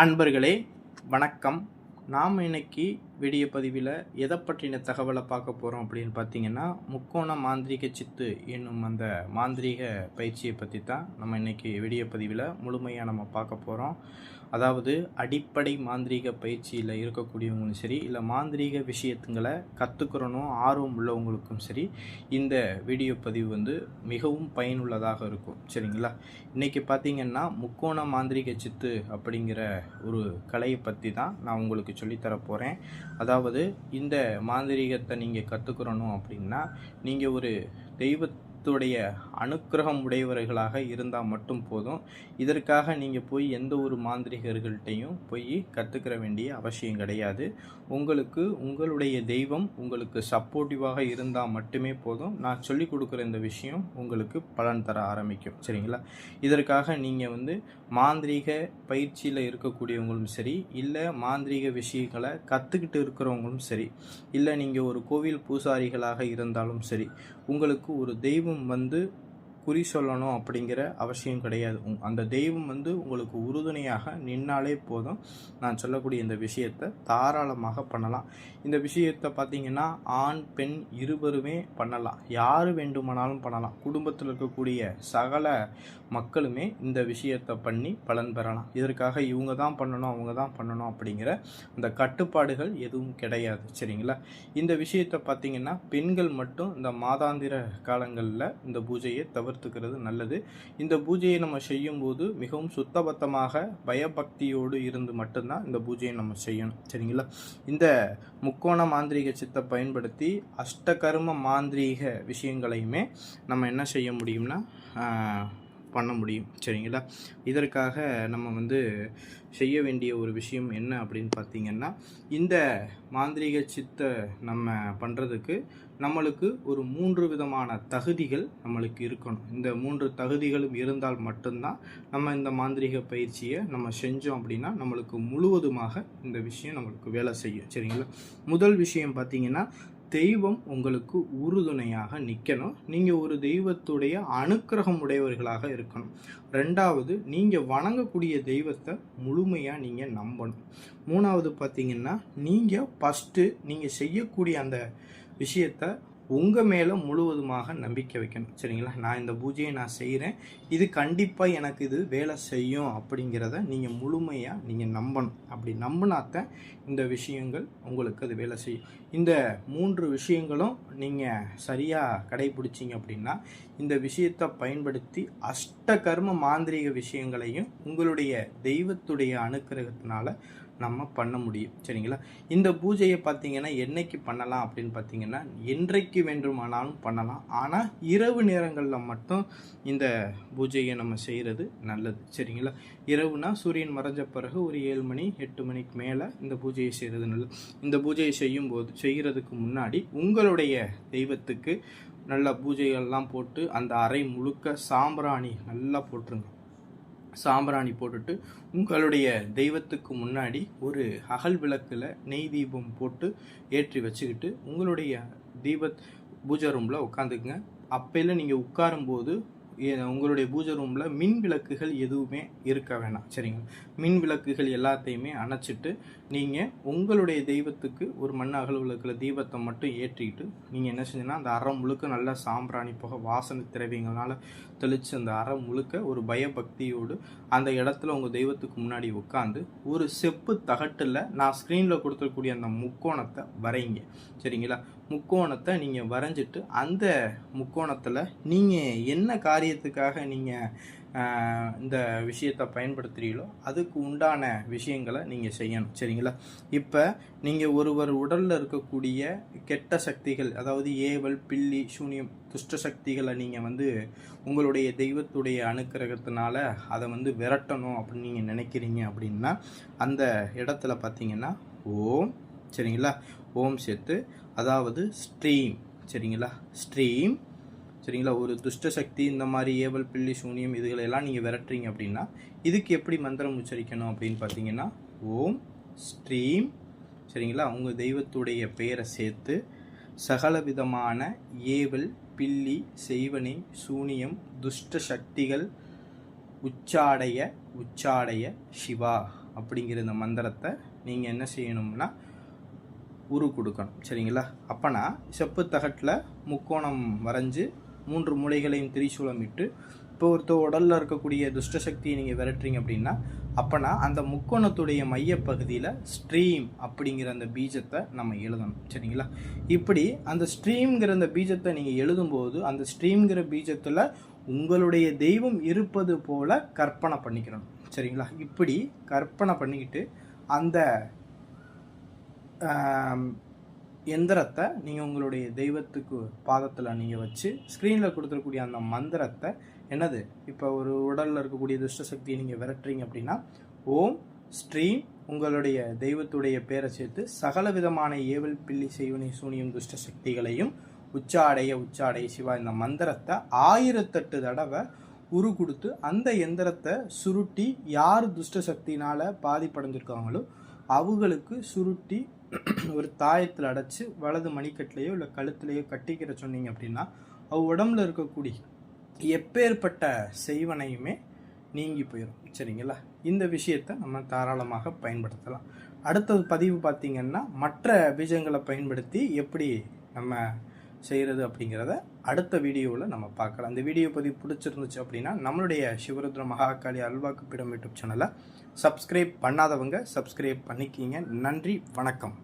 அன்பர்களே வணக்கம். நாம் இன்னைக்கு வீடியோ பதிவில் எதை பற்றின தகவலை பார்க்க போகிறோம் அப்படின்னு பார்த்தீங்கன்னா, முக்கோண மாந்திரீக சித்து என்னும் அந்த மாந்திரீக பயிற்சியை பற்றி தான் நம்ம இன்னைக்கு வீடியோ பதிவில் முழுமையாக நம்ம பார்க்க போகிறோம். அதாவது அடிப்படை மாந்திரீக பயிற்சியில் இருக்கக்கூடியவங்களும் சரி, இல்லை மாந்திரீக விஷயத்துங்களை கற்றுக்கிறனும் ஆர்வம் உள்ளவங்களுக்கும் சரி, இந்த வீடியோ பதிவு மிகவும் பயனுள்ளதாக இருக்கும். சரிங்களா? இன்றைக்கி பார்த்திங்கன்னா முக்கோண மாந்திரீக சித்து அப்படிங்கிற ஒரு கலையை பற்றி தான் நான் உங்களுக்கு சொல்லித்தர போகிறேன். அதாவது இந்த மாந்திரீகத்தை நீங்கள் கற்றுக்கிறணும் அப்படின்னா, நீங்கள் ஒரு தெய்வத்துடைய அனுக்கிரகம் உடையவர்களாக இருந்தால் மட்டும் போதும். இதற்காக நீங்கள் போய் எந்த ஒரு மாந்திரிகர்கள்ட்டையும் போய் கற்றுக்கிற வேண்டிய அவசியம் கிடையாது. உங்களுக்கு உங்களுடைய தெய்வம் உங்களுக்கு சப்போர்ட்டிவாக இருந்தால் மட்டுமே போதும். நான் சொல்லிக் கொடுக்குற இந்த விஷயம் உங்களுக்கு பலன் தர ஆரம்பிக்கும். சரிங்களா? இதற்காக நீங்கள் மாந்திரீக பயிற்சியில் இருக்கக்கூடியவங்களும் சரி, இல்லை மாந்திரீக விஷயங்களை கற்றுக்கிட்டு இருக்கிறவங்களும் சரி, இல்லை நீங்கள் ஒரு கோவில் பூசாரிகளாக இருந்தாலும் சரி, உங்களுக்கு ஒரு தெய்வம் குறி சொல்லணும் அப்படிங்கிற அவசியம் கிடையாது. அந்த தெய்வம் உங்களுக்கு உறுதுணையாக நின்னாலே போதும். நான் சொல்லக்கூடிய இந்த விஷயத்தை தாராளமாக பண்ணலாம். இந்த விஷயத்தை பார்த்தீங்கன்னா ஆண் பெண் இருவருமே பண்ணலாம். யார் வேண்டுமானாலும் பண்ணலாம். குடும்பத்தில் இருக்கக்கூடிய சகல மக்களுமே இந்த விஷயத்தை பண்ணி பலன் பெறலாம். இதற்காக இவங்க தான் பண்ணணும் அவங்க தான் பண்ணணும் அப்படிங்கிற அந்த கட்டுப்பாடுகள் எதுவும் கிடையாது. சரிங்களா? இந்த விஷயத்தை பார்த்தீங்கன்னா பெண்கள் மட்டும் இந்த மாதாந்திர காலங்களில் இந்த பூஜையை தவிர்த்துக்கிறது நல்லது. இந்த பூஜையை நம்ம செய்யும்போது மிகவும் சுத்தபத்தமாக பயபக்தியோடு இருந்து மட்டும்தான் இந்த பூஜையை நம்ம செய்யணும். சரிங்களா? இந்த முக்கோண மாந்திரீக சித்தை பயன்படுத்தி அஷ்டகர்ம மாந்திரீக விஷயங்களையுமே நம்ம என்ன செய்ய முடியும்னா பண்ண முடியும். சரிங்களா? இதற்காக நம்ம செய்ய வேண்டிய ஒரு விஷயம் என்ன அப்படின்னு பார்த்தீங்கன்னா, இந்த மாந்திரீக சித்தை நம்ம பண்ணுறதுக்கு நம்மளுக்கு ஒரு 3 விதமான தகுதிகள் நம்மளுக்கு இருக்கணும். இந்த 3 தகுதிகளும் இருந்தால் மட்டும்தான் நம்ம இந்த மாந்திரீக பயிற்சியை நம்ம செஞ்சோம் அப்படின்னா நம்மளுக்கு முழுவதுமாக இந்த விஷயம் நம்மளுக்கு வேலை செய்யும். சரிங்களா? முதல் விஷயம் பார்த்தீங்கன்னா, தெய்வம் உங்களுக்கு உறுதுணையாக நிற்கணும். நீங்கள் ஒரு தெய்வத்துடைய அனுக்கிரகம் உடையவர்களாக இருக்கணும். ரெண்டாவது, நீங்கள் வணங்கக்கூடிய தெய்வத்தை முழுமையாக நீங்கள் நம்பணும். மூணாவது பார்த்தீங்கன்னா, நீங்கள் ஃபஸ்ட்டு நீங்கள் செய்யக்கூடிய அந்த விஷயத்தை உங்கள் மேலே முழுவதுமாக நம்பிக்கை வைக்கணும். சரிங்களா? நான் இந்த பூஜையை நான் செய்கிறேன், இது கண்டிப்பாக எனக்கு இது வேலை செய்யும் அப்படிங்கிறத நீங்கள் முழுமையாக நீங்கள் நம்பணும். அப்படி நம்பினாத்தான் இந்த விஷயங்கள் உங்களுக்கு அது வேலை செய்யும். இந்த 3 விஷயங்களும் நீங்கள் சரியாக கடைபிடிச்சிங்க அப்படின்னா இந்த விஷயத்தை பயன்படுத்தி அஷ்டகர்ம மாந்திரீக விஷயங்களையும் உங்களுடைய தெய்வத்துடைய அனுக்கிரகத்தினால நம்ம பண்ண முடியும். சரிங்களா? இந்த பூஜையை பார்த்தீங்கன்னா என்னைக்கு பண்ணலாம் அப்படின்னு பார்த்தீங்கன்னா, என்றைக்கு வேண்டுமானாலும் பண்ணலாம். ஆனால் இரவு நேரங்களில் மட்டும் இந்த பூஜையை நம்ம செய்கிறது நல்லது. சரிங்களா? இரவுனா சூரியன் மறைஞ்ச பிறகு ஒரு 7 மணி 8 மணிக்கு மேலே இந்த பூஜையை செய்கிறது நல்லது. இந்த பூஜையை செய்கிறதுக்கு முன்னாடி உங்களுடைய தெய்வத்துக்கு நல்ல பூஜைகள்லாம் போட்டு அந்த அறை முழுக்க சாம்பிராணி நல்லா போட்டுருங்க. சாம்பிராணி போட்டுட்டு உங்களுடைய தெய்வத்துக்கு முன்னாடி ஒரு அகல் விளக்கில் நெய் தீபம் போட்டு ஏற்றி வச்சுக்கிட்டு உங்களுடைய பூஜை ரூமில் உட்காந்துக்குங்க. அப்பையில் நீங்கள் உட்காரும்போது உங்களுடைய பூஜை ரூமில் மின் விளக்குகள் எதுவுமே இருக்க வேணாம். சரிங்க? மின் விளக்குகள் எல்லாத்தையுமே அணைச்சிட்டு நீங்கள் உங்களுடைய தெய்வத்துக்கு ஒரு மண் அகல் விளக்கில் தீபத்தை மட்டும் ஏற்றிக்கிட்டு நீங்கள் என்ன செஞ்சீங்கன்னா அந்த அறம் முழுக்க நல்லா சாம்பிராணி போக வாசனை திரவியங்களால் தெளித்து அந்த அறம் முழுக்க ஒரு பயபக்தியோடு அந்த இடத்துல உங்கள் தெய்வத்துக்கு முன்னாடி உட்காந்து ஒரு செப்பு தகட்டில் நான் ஸ்க்ரீனில் கொடுத்துருக்கூடிய அந்த முக்கோணத்தை வரைங்க. சரிங்களா? முக்கோணத்தை நீங்கள் வரைஞ்சிட்டு அந்த முக்கோணத்தில் நீங்கள் என்ன காரியத்துக்காக நீங்கள் இந்த விஷயத்தை பயன்படுத்துகிறீங்களோ அதுக்கு உண்டான விஷயங்களை நீங்கள் செய்யணும். சரிங்களா? இப்போ நீங்கள் ஒருவர் உடலில் இருக்கக்கூடிய கெட்ட சக்திகள், அதாவது ஏவல் பில்லி சூனியம் துஷ்ட சக்திகளை நீங்கள் உங்களுடைய தெய்வத்துடைய அனுக்கிரகத்தினால அதை விரட்டணும் அப்படின்னு நீங்கள் நினைக்கிறீங்க அப்படின்னா அந்த இடத்துல பார்த்தீங்கன்னா ஓம், சரிங்களா, ஓம் சேர்த்து, அதாவது ஸ்ட்ரீம், சரிங்களா, ஸ்ட்ரீம், சரிங்களா, ஒரு துஷ்ட சக்தி இந்த மாதிரி ஏவல் பில்லி சூனியம் இதுகளெல்லாம் நீங்கள் விரட்டுறீங்க அப்படின்னா இதுக்கு எப்படி மந்திரம் உச்சரிக்கணும் அப்படின்னு பார்த்தீங்கன்னா ஓம் ஸ்ட்ரீம், சரிங்களா, உங்கள் தெய்வத்துடைய பெயரை சேர்த்து சகல விதமான ஏவல் பில்லி செய்வனை சூனியம் துஷ்ட சக்திகள் உச்சாடைய சிவா அப்படிங்கிற இந்த மந்திரத்தை நீங்கள் என்ன செய்யணும்னா உரு கொடுக்கணும். சரிங்களா? அப்போனா செப்பு தகட்டில் முக்கோணம் வரைஞ்சி 3 மூலைகளையும் திரிசூலம் இட்டு இப்போ ஒருத்தர் உடலில் இருக்கக்கூடிய துஷ்ட சக்தியை நீங்கள் விரட்டுறீங்க அப்படின்னா அப்போனா அந்த முக்கோணத்துடைய மையப்பகுதியில் ஸ்ட்ரீம் அப்படிங்கிற அந்த பீஜத்தை நம்ம எழுதணும். சரிங்களா? இப்படி அந்த ஸ்ட்ரீம்ங்கிற அந்த பீஜத்தை நீங்கள் எழுதும்போது அந்த ஸ்ட்ரீம்ங்கிற பீஜத்தில் உங்களுடைய தெய்வம் இருப்பது போல கற்பனை பண்ணிக்கிறணும். சரிங்களா? இப்படி கற்பனை பண்ணிக்கிட்டு அந்த எந்திரத்தை நீங்கள் உங்களுடைய தெய்வத்துக்கு பாதத்தில் நீங்கள் வச்சு ஸ்க்ரீனில் கொடுத்துருக்கூடிய அந்த மந்திரத்தை என்னது இப்போ ஒரு உடலில் இருக்கக்கூடிய துஷ்ட சக்தியை நீங்கள் விரட்டுறீங்க அப்படின்னா ஓம் ஸ்ட்ரீம் உங்களுடைய தெய்வத்துடைய பேரை சேர்த்து சகல விதமான ஏவல் பில்லி செய்வனை சூனியம் துஷ்ட சக்திகளையும் உச்சாடைய சிவா இந்த மந்திரத்தை 1008 தடவை உரு கொடுத்து அந்த எந்திரத்தை சுருட்டி யார் துஷ்ட சக்தினால் பாதிப்படைஞ்சிருக்காங்களோ அவங்களுக்கு சுருட்டி ஒரு தாயத்தில் அடைச்சி வலது மணிக்கட்டிலையோ இல்லை கழுத்துலையோ கட்டிக்கிற சொன்னீங்க அப்படின்னா உடம்புல இருக்கக்கூடிய எப்பேற்பட்ட செய்வனையுமே நீங்கி போயிடும். சரிங்களா? இந்த விஷயத்தை நம்ம தாராளமாக பயன்படுத்தலாம். அடுத்த பதிவு பார்த்திங்கன்னா மற்ற பீஜங்களை பயன்படுத்தி எப்படி நம்ம செய்கிறது அப்படிங்கிறத அடுத்த வீடியோவில் நம்ம பார்க்கலாம். அந்த வீடியோ பதிவு பிடிச்சிருந்துச்சு அப்படின்னா நம்மளுடைய சிவருத்ர மகாகாளி அல்வாக்கு பீடம் யூடியூப் சேனலை சப்ஸ்கிரைப் பண்ணாதவங்க சப்ஸ்கிரைப் பண்ணிக்கிங்க. நன்றி, வணக்கம்.